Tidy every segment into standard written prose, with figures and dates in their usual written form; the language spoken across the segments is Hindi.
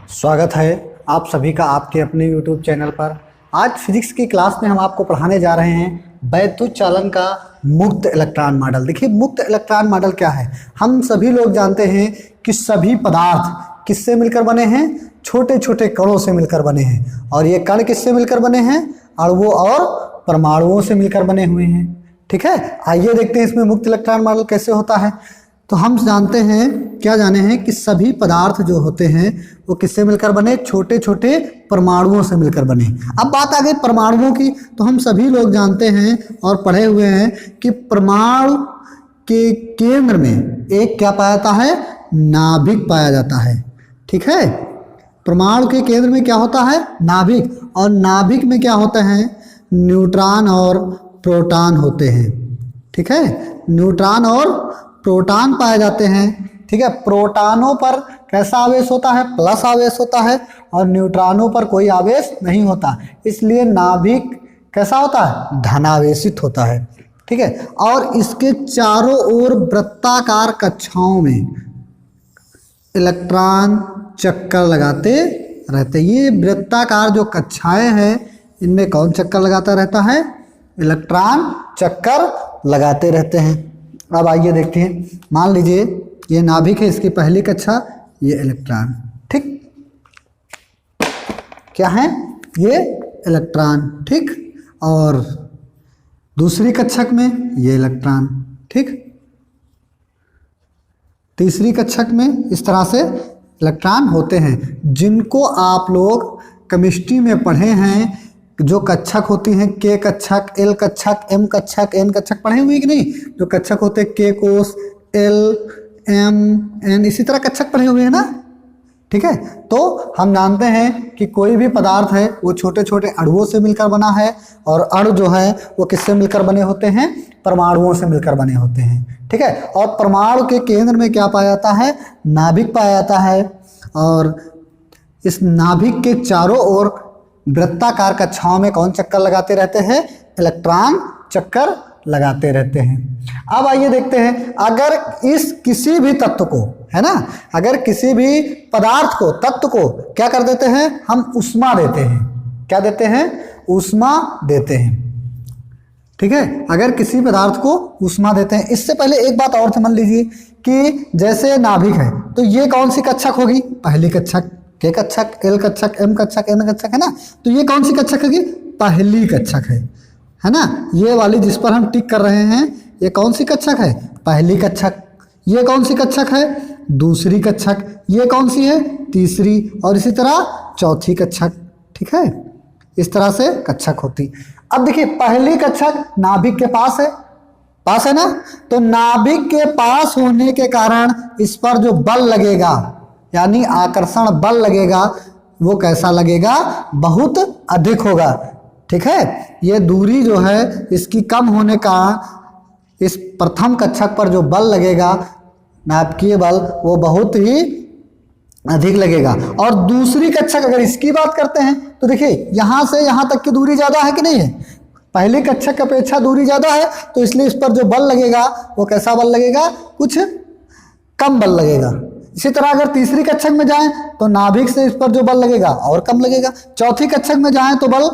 स्वागत है आप सभी का आपके अपने YouTube चैनल पर। आज फिजिक्स की क्लास में हम आपको पढ़ाने जा रहे हैं वैद्युत चालन का मुक्त इलेक्ट्रॉन मॉडल। देखिए, मुक्त इलेक्ट्रॉन मॉडल क्या है? हम सभी लोग जानते हैं कि सभी पदार्थ किससे मिलकर बने हैं? छोटे छोटे कणों से मिलकर बने हैं। और ये कण किससे मिलकर बने हैं? अणुओं और परमाणुओं से मिलकर बने हुए हैं। ठीक है, आइए देखते हैं इसमें मुक्त इलेक्ट्रॉन मॉडल कैसे होता है। तो हम जानते हैं, क्या जाने हैं कि सभी पदार्थ जो होते हैं वो किससे मिलकर बने? छोटे छोटे परमाणुओं से मिलकर बने। अब बात आ गई परमाणुओं की, तो हम सभी लोग जानते हैं और पढ़े हुए हैं कि परमाणु के केंद्र में एक क्या पाया जाता है? नाभिक पाया जाता है। ठीक है, परमाणु के केंद्र में क्या होता है? नाभिक। और नाभिक में क्या होते हैं? न्यूट्रॉन और प्रोटॉन होते हैं। ठीक है, न्यूट्रॉन और प्रोटॉन पाए जाते हैं। ठीक है, प्रोटॉनों पर कैसा आवेश होता है? प्लस आवेश होता है। और न्यूट्रॉनों पर कोई आवेश नहीं होता, इसलिए नाभिक कैसा होता है? धनावेशित होता है। ठीक है, और इसके चारों ओर वृत्ताकार कक्षाओं में इलेक्ट्रॉन चक्कर लगाते रहते। ये वृत्ताकार जो कक्षाएं हैं, इनमें कौन चक्कर लगाता रहता है? इलेक्ट्रॉन चक्कर लगाते रहते हैं। अब आइए देखते हैं। मान लीजिए ये नाभिक है, इसकी पहली कक्षा, ये इलेक्ट्रॉन। ठीक, क्या है? ये इलेक्ट्रॉन। ठीक, और दूसरी कक्षक में ये इलेक्ट्रॉन। ठीक, तीसरी कक्षक में इस तरह से इलेक्ट्रॉन होते हैं, जिनको आप लोग केमिस्ट्री में पढ़े हैं। जो कक्षक होती हैं, के कक्षक, एल कक्षक, एम कक्षक, एन कक्षक, पढ़े हुए कि नहीं? जो कक्षक होते हैं के कोष, एल, एम, एन, इसी तरह कक्षक पढ़े हुए हैं ना। ठीक है, तो हम जानते हैं कि कोई भी पदार्थ है वो छोटे छोटे अणुओं से मिलकर बना है। और अणु जो है वो किससे मिलकर बने होते हैं? परमाणुओं से मिलकर बने होते हैं। ठीक है, और परमाणु के केंद्र में क्या पाया जाता है? नाभिक पाया जाता है। और इस नाभिक के चारों ओर वृत्ताकार कक्षाओं में कौन चक्कर लगाते रहते हैं? इलेक्ट्रॉन चक्कर लगाते रहते हैं। अब आइए देखते हैं, अगर इस किसी भी तत्व को, है ना, अगर किसी भी पदार्थ को, तत्व को क्या कर देते हैं? हम ऊष्मा देते हैं। क्या देते हैं? ऊष्मा देते हैं। ठीक है, अगर किसी पदार्थ को ऊष्मा देते हैं। इससे पहले एक बात और समझ लीजिए कि जैसे नाभिक है, तो ये कौन सी कक्षक होगी? पहली कक्षक। के कक्षक, एल कक्षक, एम कक्षक, एन कक्षक, है ना। तो ये कौन सी कक्षक होगी? पहली कक्षक है ना। ये वाली जिस पर हम टिक कर रहे हैं, ये कौन सी कक्षक है? पहली कक्षक। ये कौन सी कक्षक है? दूसरी कक्षक। ये कौन सी है? तीसरी। और इसी तरह चौथी कक्षक। ठीक है, इस तरह से कक्षक होती। अब देखिए, पहली कक्षक नाभिक के पास है ना। तो नाभिक के पास होने के कारण इस पर जो बल लगेगा, यानी आकर्षण बल लगेगा, वो कैसा लगेगा? बहुत अधिक होगा। ठीक है, ये दूरी जो है इसकी कम होने का इस प्रथम कक्षक पर जो बल लगेगा, नाभिकीय बल, वो बहुत ही अधिक लगेगा। और दूसरी कक्षक, अगर इसकी बात करते हैं तो देखिए, यहाँ से यहाँ तक की दूरी ज़्यादा है कि नहीं है? पहली कक्षक की अपेक्षा दूरी ज़्यादा है, तो इसलिए इस पर जो बल लगेगा वो कैसा बल लगेगा? कुछ कम बल लगेगा। इसी तरह अगर तीसरी कक्षक में जाएं तो नाभिक से इस पर जो बल लगेगा और कम लगेगा। चौथी कक्षक में जाएं तो बल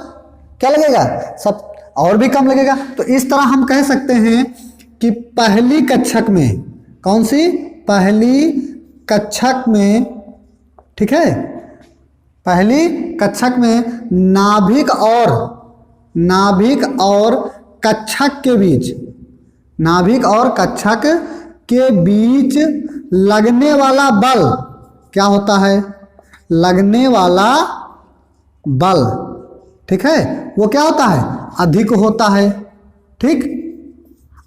क्या लगेगा? सब और भी कम लगेगा। तो इस तरह हम कह सकते हैं कि पहली कक्षक में, कौन सी? पहली कक्षक में, ठीक है, पहली कक्षक में नाभिक और कक्षक के बीच, नाभिक और कक्षक के बीच लगने वाला बल क्या होता है? लगने वाला बल, ठीक है, वो क्या होता है? अधिक होता है। ठीक,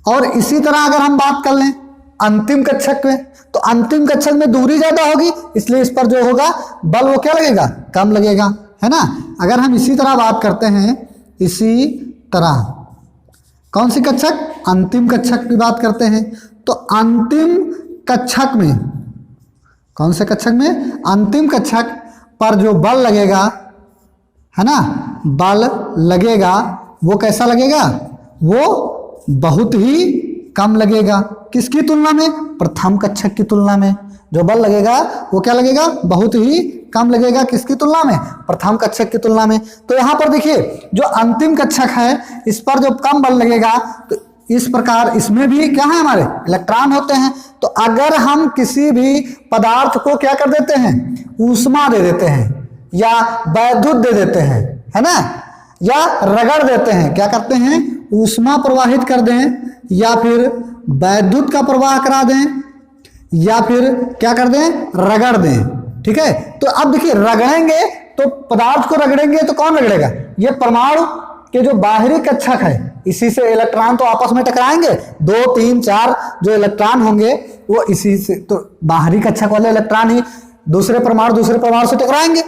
और इसी तरह अगर हम बात कर लें अंतिम कक्षक में, तो अंतिम कक्षक में दूरी ज्यादा होगी, इसलिए इस पर जो होगा बल वो क्या लगेगा? कम लगेगा, है ना। अगर हम इसी तरह बात करते हैं, इसी तरह कौन सी कक्षक? अंतिम कक्षक की बात करते हैं, तो अंतिम कक्षक में, कौन से कक्षक में? अंतिम कक्षक पर जो बल लगेगा, है ना, बल लगेगा, वो कैसा लगेगा? वो बहुत ही कम लगेगा। किसकी तुलना में? प्रथम कक्षक की तुलना में जो बल लगेगा वो क्या लगेगा? बहुत ही कम लगेगा किसकी तुलना में, प्रथम कक्षक की तुलना में। तो यहाँ पर देखिए जो अंतिम कक्षक है इस पर जो कम बल लगेगा, तो इस प्रकार इसमें भी क्या है हमारे इलेक्ट्रॉन होते हैं। तो अगर हम किसी भी पदार्थ को क्या कर देते हैं, ऊष्मा दे देते हैं या वैद्युत दे देते हैं, है ना, या रगड़ देते हैं, क्या करते हैं, ऊष्मा प्रवाहित कर दें या फिर वैद्युत का प्रवाह करा दें या फिर क्या कर दें, रगड़ दें। ठीक है, तो अब देखिए रगड़ेंगे तो पदार्थ को रगड़ेंगे तो कौन रगड़ेगा, ये परमाणु के जो बाहरी कक्षक है, इसी से इलेक्ट्रॉन तो आपस में टकराएंगे, 2 3 4 जो इलेक्ट्रॉन होंगे वो इसी से, तो बाहरी कक्षक वाले इलेक्ट्रॉन ही दूसरे परमाणु से टकराएंगे।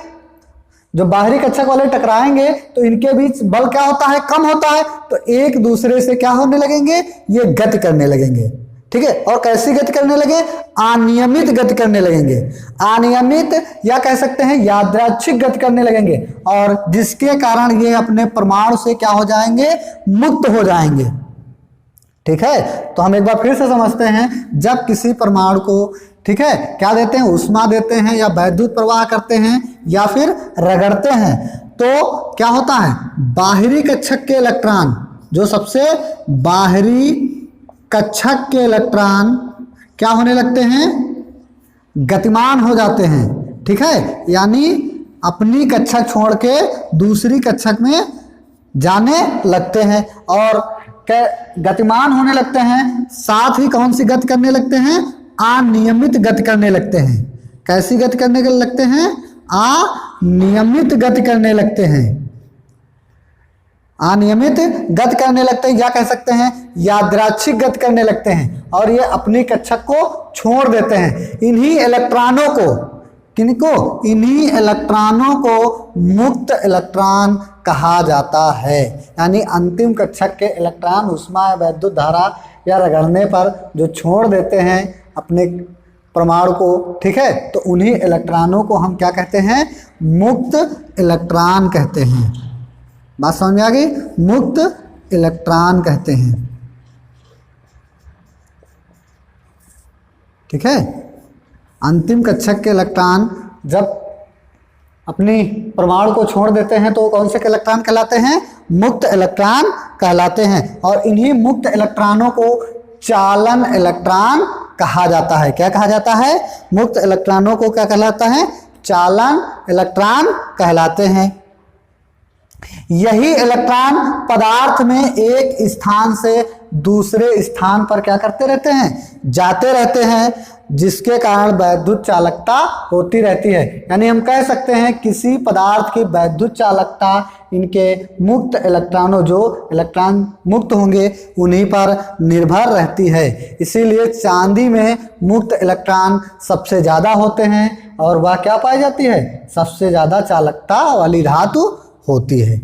जो बाहरी कक्षक वाले टकराएंगे तो इनके बीच बल क्या होता है, कम होता है, तो एक दूसरे से क्या होने लगेंगे, ये गति करने लगेंगे। ठीक है, और कैसी गति करने लगे, अनियमित गति करने लगेंगे, अनियमित या कह सकते हैं यादृच्छिक गति करने लगेंगे, और जिसके कारण ये अपने परमाणु से क्या हो जाएंगे, मुक्त हो जाएंगे। ठीक है, तो हम एक बार फिर से समझते हैं, जब किसी परमाणु को ठीक है क्या देते हैं, ऊष्मा देते हैं या वैद्युत प्रवाह करते हैं या फिर रगड़ते हैं, तो क्या होता है, बाहरी कक्षक के इलेक्ट्रॉन, जो सबसे बाहरी कक्षक के इलेक्ट्रॉन क्या होने लगते हैं, गतिमान हो जाते हैं। ठीक है, यानी अपनी कक्षक छोड़ के दूसरी कक्षक में जाने लगते हैं और गतिमान होने लगते हैं, साथ ही कौन सी गति करने लगते हैं, अनियमित गति करने लगते हैं। कैसी गति करने लगते हैं, अनियमित गति करने लगते हैं, अनियमित गति करने लगते हैं, या कह सकते हैं यादृच्छिक गति करने लगते हैं, और ये अपनी कक्षक को छोड़ देते हैं। इन्हीं इलेक्ट्रॉनों को, किनको, इन्हीं इलेक्ट्रॉनों को मुक्त इलेक्ट्रॉन कहा जाता है। यानी अंतिम कक्षक के इलेक्ट्रॉन ऊष्मा या वैद्युत धारा या रगड़ने पर जो छोड़ देते हैं अपने परमाणु को, ठीक है, तो उन्हीं इलेक्ट्रॉनों को हम क्या कहते हैं, मुक्त इलेक्ट्रॉन कहते हैं। बात समझ में आ गई, मुक्त इलेक्ट्रॉन कहते हैं। ठीक है, अंतिम कक्षक के इलेक्ट्रॉन जब अपनी परमाणु को छोड़ देते हैं तो कौन से इलेक्ट्रॉन कहलाते हैं, मुक्त इलेक्ट्रॉन कहलाते हैं, और इन्हीं मुक्त इलेक्ट्रॉनों को चालन इलेक्ट्रॉन कहा जाता है। क्या कहा जाता है, मुक्त इलेक्ट्रॉनों को क्या कहलाता है, चालन इलेक्ट्रॉन कहलाते हैं। यही इलेक्ट्रॉन पदार्थ में एक स्थान से दूसरे स्थान पर क्या करते रहते हैं, जाते रहते हैं, जिसके कारण वैद्युत चालकता होती रहती है। यानी हम कह सकते हैं किसी पदार्थ की वैद्युत चालकता इनके मुक्त इलेक्ट्रॉनों, जो इलेक्ट्रॉन मुक्त होंगे उन्हीं पर निर्भर रहती है। इसीलिए चांदी में मुक्त इलेक्ट्रॉन सबसे ज़्यादा होते हैं और वह क्या पाई जाती है, सबसे ज़्यादा चालकता वाली धातु होती है।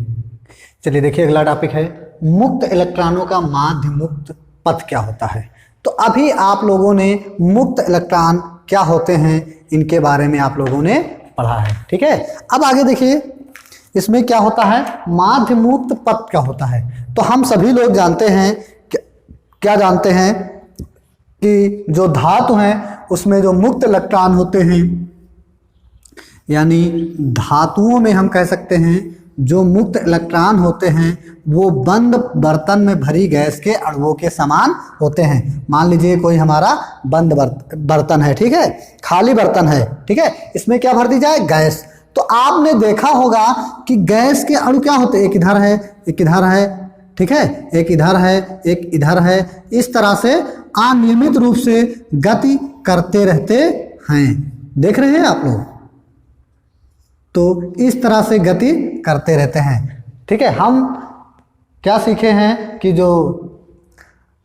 चलिए देखिए अगला टॉपिक है, मुक्त इलेक्ट्रॉनों का माध्य मुक्त पथ क्या होता है। तो अभी आप लोगों ने मुक्त इलेक्ट्रॉन क्या होते हैं इनके बारे में आप लोगों ने पढ़ा है। ठीक है, अब आगे देखिए इसमें क्या होता है, माध्य मुक्त पथ क्या होता है। तो हम सभी लोग जानते हैं, क्या जानते हैं कि जो धातु हैं उसमें जो मुक्त इलेक्ट्रॉन होते हैं, यानी धातुओं में हम कह सकते हैं जो मुक्त इलेक्ट्रॉन होते हैं वो बंद बर्तन में भरी गैस के अणुओं के समान होते हैं। मान लीजिए कोई हमारा बंद बर्तन है, ठीक है, खाली बर्तन है, ठीक है, इसमें क्या भर दी जाए, गैस। तो आपने देखा होगा कि गैस के अणु क्या होते हैं, एक इधर है, एक इधर है, ठीक है, एक इधर है, एक इधर है, इस तरह से अनियमित रूप से गति करते रहते हैं। देख रहे हैं आप लोग, तो इस तरह से गति करते रहते हैं। ठीक है, हम क्या सीखे हैं कि जो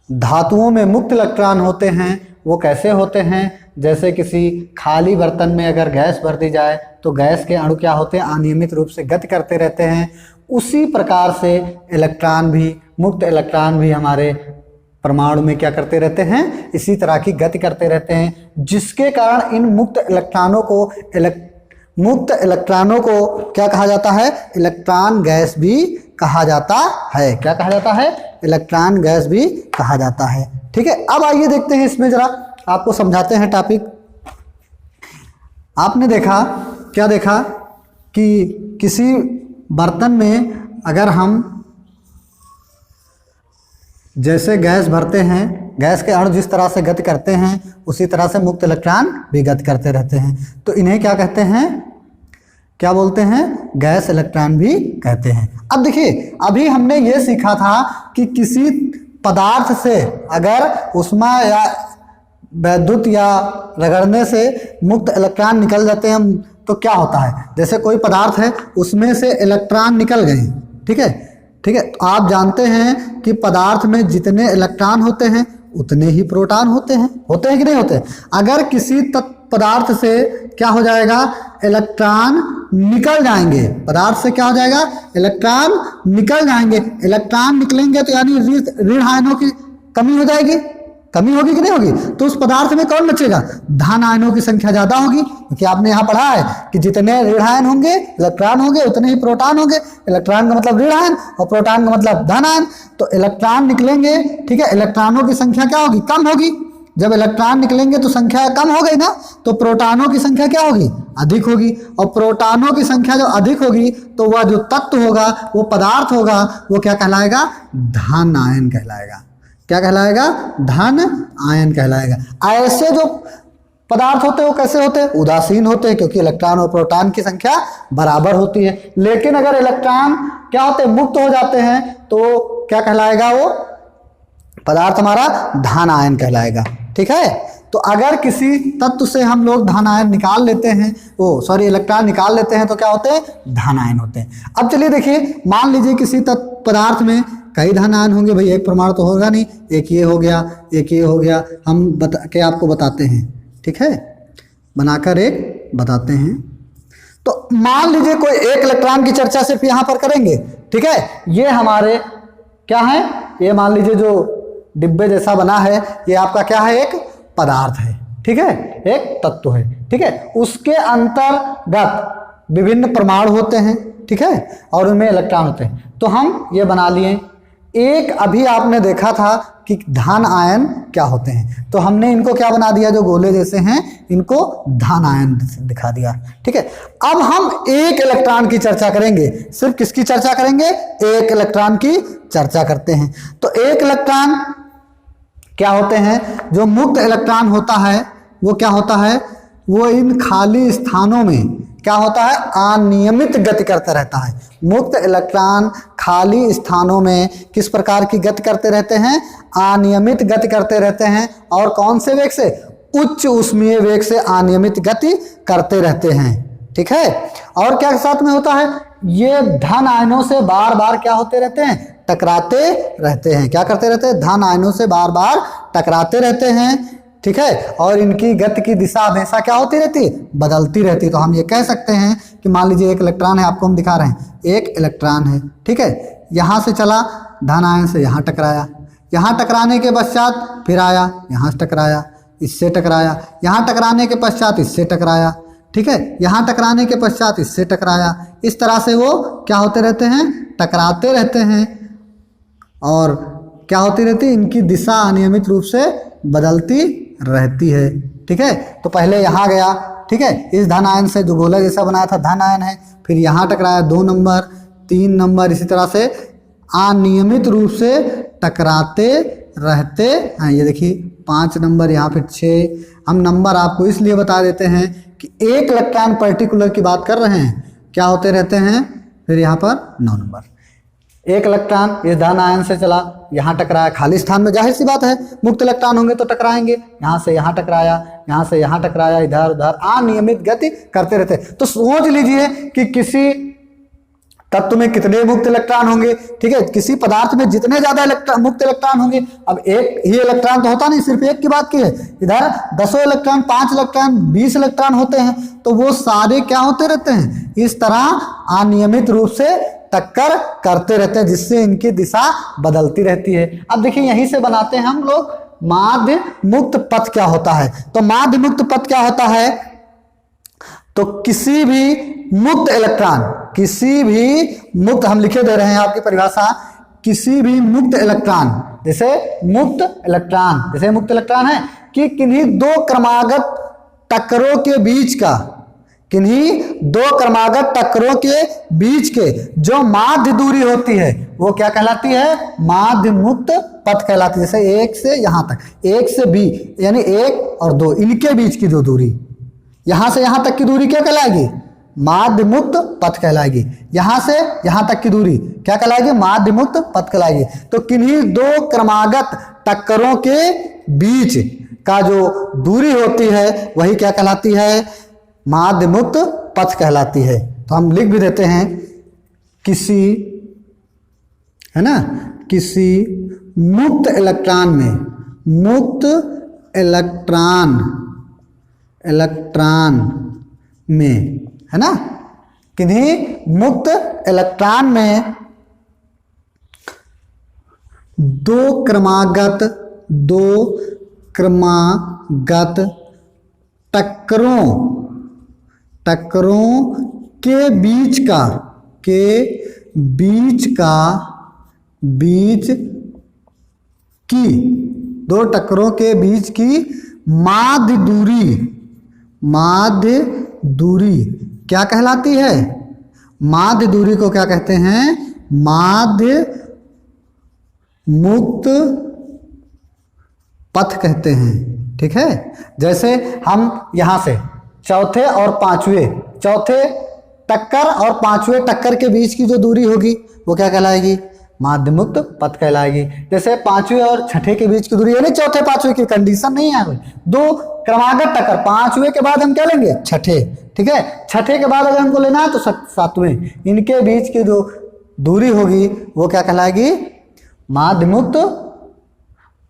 धातुओं में मुक्त इलेक्ट्रॉन होते हैं वो कैसे होते हैं, जैसे किसी खाली बर्तन में अगर गैस भर दी जाए तो गैस के अणु क्या होते हैं, अनियमित रूप से गति करते रहते हैं। उसी प्रकार से इलेक्ट्रॉन भी, मुक्त इलेक्ट्रॉन भी हमारे परमाणु में क्या करते रहते हैं, इसी तरह की गति करते रहते हैं, जिसके कारण इन मुक्त इलेक्ट्रॉनों को क्या कहा जाता है, इलेक्ट्रॉन गैस भी कहा जाता है। क्या कहा जाता है, इलेक्ट्रॉन गैस भी कहा जाता है। ठीक है, अब आइए देखते हैं, इसमें जरा आपको समझाते हैं टॉपिक। आपने देखा क्या देखा कि किसी बर्तन में अगर हम जैसे गैस भरते हैं, गैस के अणु जिस तरह से गति करते हैं उसी तरह से मुक्त इलेक्ट्रॉन भी गति करते रहते हैं, तो इन्हें क्या कहते हैं, क्या बोलते हैं, गैस इलेक्ट्रॉन भी कहते हैं। अब देखिए अभी हमने ये सीखा था कि किसी पदार्थ से अगर उष्मा या विद्युत या रगड़ने से मुक्त इलेक्ट्रॉन निकल जाते हैं तो क्या होता है। जैसे कोई पदार्थ है उसमें से इलेक्ट्रॉन निकल गए, ठीक है, ठीक है, तो आप जानते हैं कि पदार्थ में जितने इलेक्ट्रॉन होते हैं उतने ही प्रोटॉन होते हैं कि नहीं होते। अगर किसी पदार्थ से क्या हो जाएगा, इलेक्ट्रॉन निकल जाएंगे, पदार्थ से क्या हो जाएगा, इलेक्ट्रॉन निकल जाएंगे। इलेक्ट्रॉन निकलेंगे तो यानी ऋण आयनों की कमी हो जाएगी, कमी होगी कि नहीं होगी। तो उस पदार्थ में कौन बचेगा, धन आयनों की संख्या ज्यादा होगी, क्योंकि आपने यहाँ पढ़ा है कि जितने ऋण आयन होंगे, इलेक्ट्रॉन होंगे, उतने ही प्रोटॉन होंगे। इलेक्ट्रॉन का मतलब ऋण आयन और प्रोटॉन का मतलब धन आयन। तो इलेक्ट्रॉन निकलेंगे, ठीक है, इलेक्ट्रॉनों की संख्या क्या होगी, कम होगी। जब इलेक्ट्रॉन निकलेंगे तो संख्या कम हो गई ना, तो प्रोटॉनों की संख्या क्या होगी, अधिक होगी। और प्रोटॉनों की संख्या जो अधिक होगी तो वह जो तत्व होगा, वो पदार्थ होगा, वो क्या कहलाएगा, धन आयन कहलाएगा। क्या कहलाएगा, धन आयन कहलाएगा। ऐसे जो पदार्थ होते हैं वो कैसे होते हैं, उदासीन होते हैं, क्योंकि इलेक्ट्रॉन और प्रोटॉन की संख्या बराबर होती है। लेकिन अगर इलेक्ट्रॉन क्या होते हैं, मुक्त हो जाते हैं, तो क्या कहलाएगा, वो पदार्थ हमारा धन आयन कहलाएगा, ठीक है। तो अगर किसी तत्व से हम लोग धन आयन निकाल लेते हैं, इलेक्ट्रॉन निकाल लेते हैं, तो क्या होते हैं, धन आयन होते हैं। अब चलिए देखिए, मान लीजिए किसी पदार्थ में कई धन आयन होंगे, भाई एक परमाणु तो होगा नहीं, एक ये हो गया, एक ये हो गया, हम आपको बताते हैं, ठीक है, बनाकर एक बताते हैं। तो मान लीजिए कोई एक इलेक्ट्रॉन की चर्चा सिर्फ यहाँ पर करेंगे, ठीक है। ये हमारे क्या है, ये मान लीजिए जो डिब्बे जैसा बना है, ये आपका क्या है, एक पदार्थ है, ठीक है, एक तत्व है, ठीक है। उसके अंतर्गत विभिन्न परमाणु होते हैं, ठीक है, और उनमें इलेक्ट्रॉन होते हैं। तो हम ये बना लिए एक, अभी आपने देखा था कि धन आयन क्या होते हैं, तो हमने इनको क्या बना दिया, जो गोले जैसे हैं इनको धन आयन दिखा दिया, ठीक है। अब हम एक इलेक्ट्रॉन की चर्चा करेंगे, सिर्फ किसकी चर्चा करेंगे, एक इलेक्ट्रॉन की चर्चा करते हैं। तो एक इलेक्ट्रॉन क्या होते हैं, जो मुक्त इलेक्ट्रॉन होता है वो क्या होता है, वो इन खाली स्थानों में क्या होता है, अनियमित गति करता रहता है। मुक्त इलेक्ट्रॉन खाली स्थानों में किस प्रकार की गति करते रहते हैं, अनियमित गति करते रहते हैं। और कौन से वेग से, उच्च ऊष्मीय वेग से अनियमित गति करते रहते हैं, ठीक है। और क्या साथ में होता है, ये धन आयनों से बार बार क्या होते रहते हैं, टकराते रहते हैं। क्या करते रहते हैं, धन आयनों से बार बार टकराते रहते हैं, ठीक है। और इनकी गति की दिशा हमेशा क्या होती रहती है, बदलती रहती है। तो हम ये कह सकते हैं कि मान लीजिए एक इलेक्ट्रॉन है, आपको हम दिखा रहे हैं, एक इलेक्ट्रॉन है, ठीक है, यहाँ से चला धन आयन से यहाँ टकराया, यहाँ टकराने के पश्चात फिर आया, यहाँ से टकराया, इससे टकराया, यहाँ टकराने के पश्चात इससे टकराया, ठीक है, यहाँ टकराने के पश्चात इससे टकराया। इस तरह से वो क्या होते रहते हैं, टकराते रहते हैं। और क्या होती रहती है, इनकी दिशा अनियमित रूप से बदलती रहती है, ठीक है। तो पहले यहाँ गया, ठीक है, इस धन आयन से जो गोला जैसा बनाया था धन आयन है, फिर यहाँ टकराया 2 नंबर 3 नंबर, इसी तरह से अनियमित रूप से टकराते रहते हैं। ये देखिए 5 नंबर, यहाँ फिर 6। हम नंबर आपको इसलिए बता देते हैं कि एक इलेक्ट्रॉन पर्टिकुलर की बात कर रहे हैं, क्या होते रहते हैं। फिर यहाँ पर 9 नंबर, एक इलेक्ट्रॉन इस धन आयन से चला, यहाँ टकराया, खाली स्थान में जाहिर सी बात है मुक्त इलेक्ट्रॉन होंगे तो टकराएंगे, यहाँ से यहाँ टकराया, यहाँ से यहाँ टकराया, इधर उधर अनियमित गति करते रहते। तो सोच लीजिए कि किसी तत्व में कितने मुक्त इलेक्ट्रॉन होंगे, ठीक है, किसी पदार्थ में जितने ज्यादा मुक्त इलेक्ट्रॉन होंगे। अब एक ही इलेक्ट्रॉन तो होता नहीं, सिर्फ एक की बात की है, इधर 10 इलेक्ट्रॉन, 5 इलेक्ट्रॉन, 20 इलेक्ट्रॉन होते हैं, तो वो सारे क्या होते रहते हैं, इस तरह अनियमित रूप से टक्कर करते रहते हैं, जिससे इनकी दिशा बदलती रहती है। अब देखिए यहीं से बनाते हैं हम लोग माध्य मुक्त पथ क्या होता है। तो माध्य मुक्त पथ क्या होता है, तो किसी भी मुक्त इलेक्ट्रॉन, किसी भी मुक्त, हम लिखे दे रहे हैं आपकी परिभाषा, किसी भी मुक्त इलेक्ट्रॉन, जैसे मुक्त इलेक्ट्रॉन है कि किन्हीं 2 क्रमागत टक्करों के बीच का किन्हीं दो क्रमागत टक्करों के बीच के जो माध्य दूरी होती है वो क्या कहलाती है? माध्य मुक्त पथ कहलाती है। जैसे एक से यहां तक, एक से बी यानी एक और दो, इनके बीच की जो दूरी, यहां से यहां तक की दूरी क्या कहलाएगी? माध्य मुक्त पथ कहलाएगी। यहां से यहां तक की दूरी क्या कहलाएगी? माध्य मुक्त पथ कहलाएगी। तो किन्हीं दो क्रमागत टक्करों के बीच का जो दूरी होती है वही क्या कहलाती है? माध्य मुक्त पथ कहलाती है। तो हम लिख भी देते हैं, किसी, है ना, किसी मुक्त इलेक्ट्रॉन में, मुक्त इलेक्ट्रॉन में, है ना, किन्हीं मुक्त इलेक्ट्रॉन में दो क्रमागत टक्करों के बीच की, दो टक्करों के बीच की माध्य दूरी क्या कहलाती है? माध्य दूरी को क्या कहते हैं? माध्य मुक्त पथ कहते हैं। ठीक है, जैसे हम यहां से चौथे टक्कर और पांचवें टक्कर के बीच की जो दूरी होगी वो क्या कहलाएगी? माध्य मुक्त पथ कहलाएगी। जैसे पांचवें और छठे के बीच की दूरी, यानी चौथे पांचवें की कंडीशन नहीं है, दो क्रमागत टक्कर, पांचवें के बाद हम क्या लेंगे? छठे। ठीक है, छठे के बाद अगर हमको लेना है तो सातवें, इनके बीच की जो दूरी होगी वो क्या कहलाएगी? माध्य मुक्त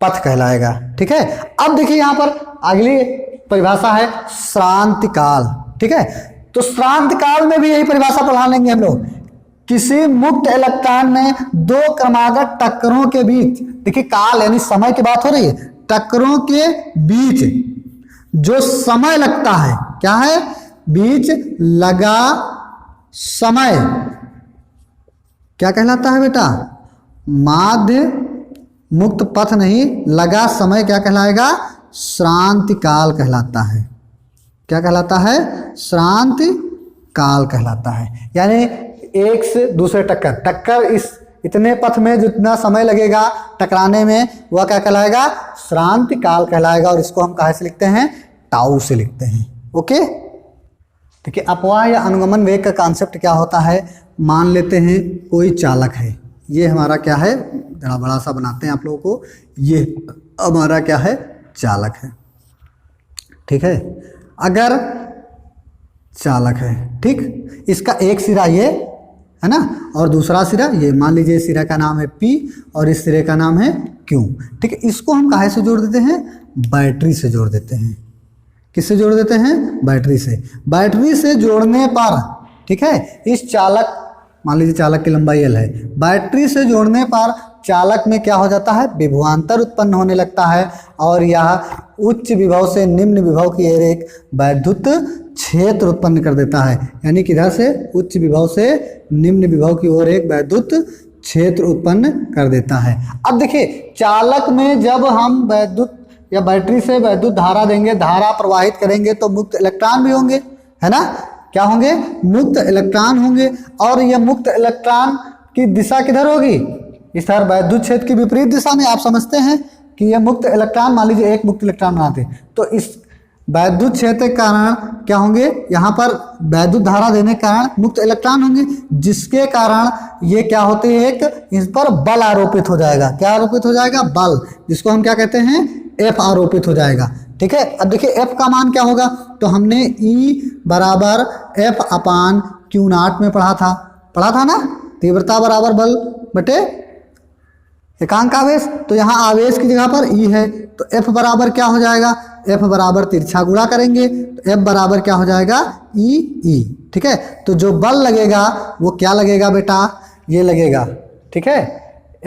पथ कहलाएगा। ठीक है, अब देखिए यहां पर अगली परिभाषा है श्रांति काल। ठीक है, तो श्रांति काल में भी यही परिभाषा पढ़ा लेंगे हम लोग। किसी मुक्त इलेक्ट्रॉन में दो क्रमागत टक्करों के बीच, देखिए काल यानी समय की बात हो रही है, टक्करों के बीच जो समय लगता है, क्या है? बीच लगा समय क्या कहलाता है बेटा? माध्य मुक्त पथ नहीं, लगा समय क्या कहलाएगा? श्रांति काल कहलाता है। क्या कहलाता है? श्रांति काल कहलाता है। यानी एक से दूसरे टक्कर इस इतने पथ में जितना समय लगेगा टकराने में वह क्या कहलाएगा? श्रांति काल कहलाएगा। और इसको हम कहाँ से लिखते हैं? टाउ से लिखते हैं। ओके, देखिए अपवाह या अनुगमन वेग का कॉन्सेप्ट क्या होता है? मान लेते हैं कोई चालक है, ये हमारा क्या है, जरा बड़ा सा बनाते हैं आप लोगों को, ये हमारा क्या है? चालक है। ठीक है, अगर चालक है, ठीक, इसका एक सिरा ये है ना और दूसरा सिरा ये, मान लीजिए इस सिरे का नाम है P और इस सिरे का नाम है Q। ठीक है, इसको हम काहे से जोड़ देते हैं? बैटरी से जोड़ देते हैं। किससे जोड़ देते हैं? बैटरी से। बैटरी से जोड़ने पर, ठीक है, इस चालक, मान लीजिए चालक की लंबाई L है, बैटरी से जोड़ने पर चालक में क्या हो जाता है? विभवांतर उत्पन्न होने लगता है और यह उच्च विभव से निम्न विभव की ओर एक वैद्युत क्षेत्र उत्पन्न कर देता है। यानी किधर से? उच्च विभव से निम्न विभव की ओर एक वैद्युत क्षेत्र उत्पन्न कर देता है। अब देखिए चालक में जब हम वैद्युत या बैटरी से वैद्युत धारा देंगे, धारा प्रवाहित करेंगे तो मुक्त इलेक्ट्रॉन भी होंगे, है ना? क्या होंगे? मुक्त इलेक्ट्रॉन होंगे। और यह मुक्त इलेक्ट्रॉन की दिशा किधर होगी? इस तरह वैद्युत क्षेत्र की विपरीत दिशा में। आप समझते हैं कि यह मुक्त इलेक्ट्रॉन, मान लीजिए एक मुक्त इलेक्ट्रॉन बनाते तो इस वैद्युत क्षेत्र के कारण क्या होंगे? यहाँ पर वैद्युत धारा देने के कारण मुक्त इलेक्ट्रॉन होंगे, जिसके कारण ये क्या होते हैं? एक इस पर बल आरोपित हो जाएगा। क्या आरोपित हो जाएगा? बल, जिसको हम क्या कहते हैं? F आरोपित हो जाएगा। ठीक है, अब देखिए F का मान क्या होगा? तो हमने E बराबर F अपान Q0 में पढ़ा था ना, तीव्रता बराबर बल बटे एकांक आवेश। तो यहाँ आवेश की जगह पर E है तो F बराबर क्या हो जाएगा? F बराबर तिरछा गुणा करेंगे तो F बराबर क्या हो जाएगा? E। ठीक है, तो जो बल लगेगा वो क्या लगेगा बेटा? ये लगेगा। ठीक है,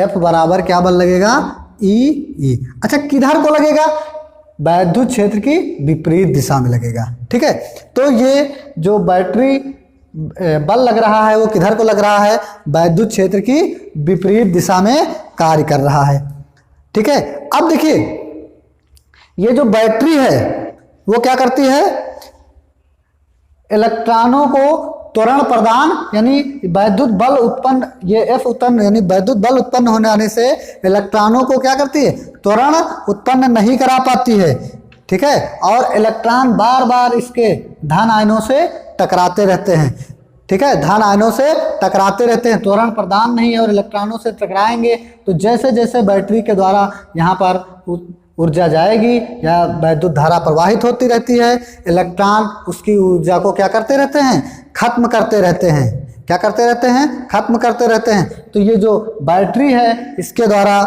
F बराबर क्या बल लगेगा? E। अच्छा, किधर को लगेगा? वैद्युत क्षेत्र की विपरीत दिशा में लगेगा। ठीक है, तो ये जो बैटरी बल लग रहा है वो किधर को लग रहा है? वैद्युत क्षेत्र की विपरीत दिशा में कार्य कर रहा है। ठीक है, अब देखिए ये जो बैटरी है वो क्या करती है? इलेक्ट्रॉनों को त्वरण प्रदान यानी वैद्युत बल उत्पन्न, ये एफ उत्पन्न यानी वैद्युत बल उत्पन्न होने आने से इलेक्ट्रॉनों को क्या करती है, त्वरण उत्पन्न नहीं करा पाती है, ठीक है। और इलेक्ट्रॉन बार बार इसके धन आयनों से टकराते रहते हैं, ठीक है, धन आयनों से टकराते रहते हैं, त्वरण प्रदान नहीं है और इलेक्ट्रॉनों से टकराएंगे तो जैसे जैसे बैटरी के द्वारा यहाँ पर ऊर्जा जाएगी या वैद्युत धारा प्रवाहित होती रहती है, इलेक्ट्रॉन उसकी ऊर्जा को क्या करते रहते हैं, खत्म करते रहते हैं, क्या करते रहते हैं, खत्म करते रहते हैं। तो ये जो बैटरी है इसके द्वारा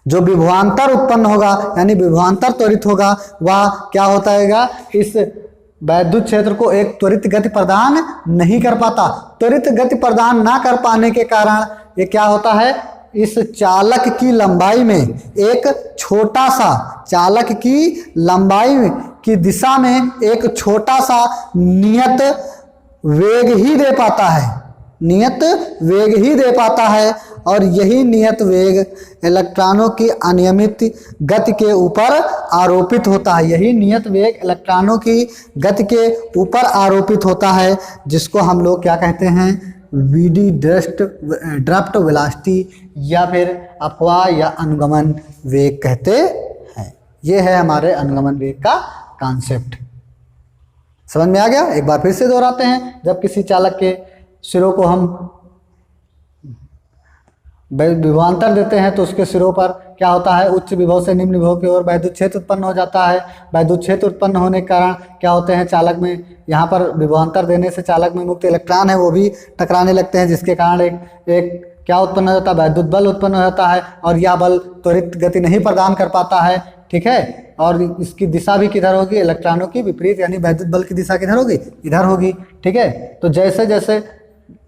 जो विभवांतर उत्पन्न होगा यानी विभवांतर त्वरित होगा, वह क्या होता है, इस वैद्युत क्षेत्र को एक त्वरित गति प्रदान नहीं कर पाता। त्वरित गति प्रदान ना कर पाने के कारण ये क्या होता है, इस चालक की लंबाई में एक छोटा सा, चालक की लंबाई की दिशा में एक छोटा सा नियत वेग ही दे पाता है, नियत वेग ही दे पाता है। और यही नियत वेग इलेक्ट्रॉनों की अनियमित गति के ऊपर आरोपित होता है, यही नियत वेग इलेक्ट्रॉनों की गति के ऊपर आरोपित होता है, जिसको हम लोग क्या कहते हैं, वीडी ड्राफ्ट वेलोसिटी या फिर अपवाह या अनुगमन वेग कहते हैं। ये है हमारे अनुगमन वेग का कॉन्सेप्ट। समझ में आ गया? एक बार फिर से दोहराते हैं। जब किसी चालक के सिरों को हम विभवांतर देते हैं तो उसके सिरों पर क्या होता है, उच्च विभव से निम्न विभव की ओर वैद्युत क्षेत्र उत्पन्न हो जाता है। वैद्युत क्षेत्र उत्पन्न होने के कारण क्या होते हैं, चालक में यहाँ पर विभवांतर देने से चालक में मुक्त इलेक्ट्रॉन है वो भी टकराने लगते हैं, जिसके कारण एक क्या उत्पन्न हो जाता है, वैद्युत बल उत्पन्न हो जाता है और यह बल त्वरित गति नहीं प्रदान कर पाता है, ठीक है। और इसकी दिशा भी किधर होगी, इलेक्ट्रॉनों की विपरीत, यानी वैद्युत बल की दिशा किधर होगी, इधर होगी, ठीक है। तो जैसे जैसे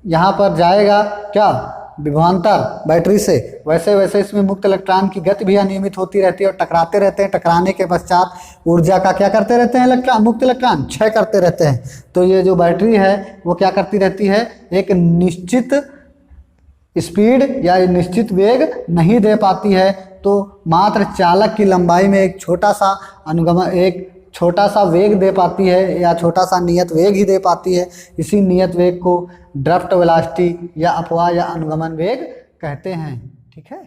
यहाँ पर जाएगा क्या विभवांतर बैटरी से, वैसे वैसे इसमें मुक्त इलेक्ट्रॉन की गति भी अनियमित होती रहती है और टकराते रहते हैं। टकराने के पश्चात ऊर्जा का क्या करते रहते हैं, इलेक्ट्रॉन, मुक्त इलेक्ट्रॉन क्षय करते रहते हैं। तो ये जो बैटरी है वो क्या करती रहती है, एक निश्चित स्पीड या निश्चित वेग नहीं दे पाती है। तो मात्र चालक की लंबाई में एक छोटा सा अनुगमन, एक छोटा सा वेग दे पाती है या छोटा सा नियत वेग ही दे पाती है। इसी नियत वेग को ड्राफ्ट वेलोसिटी या अपवाह या अनुगमन वेग कहते हैं, ठीक है।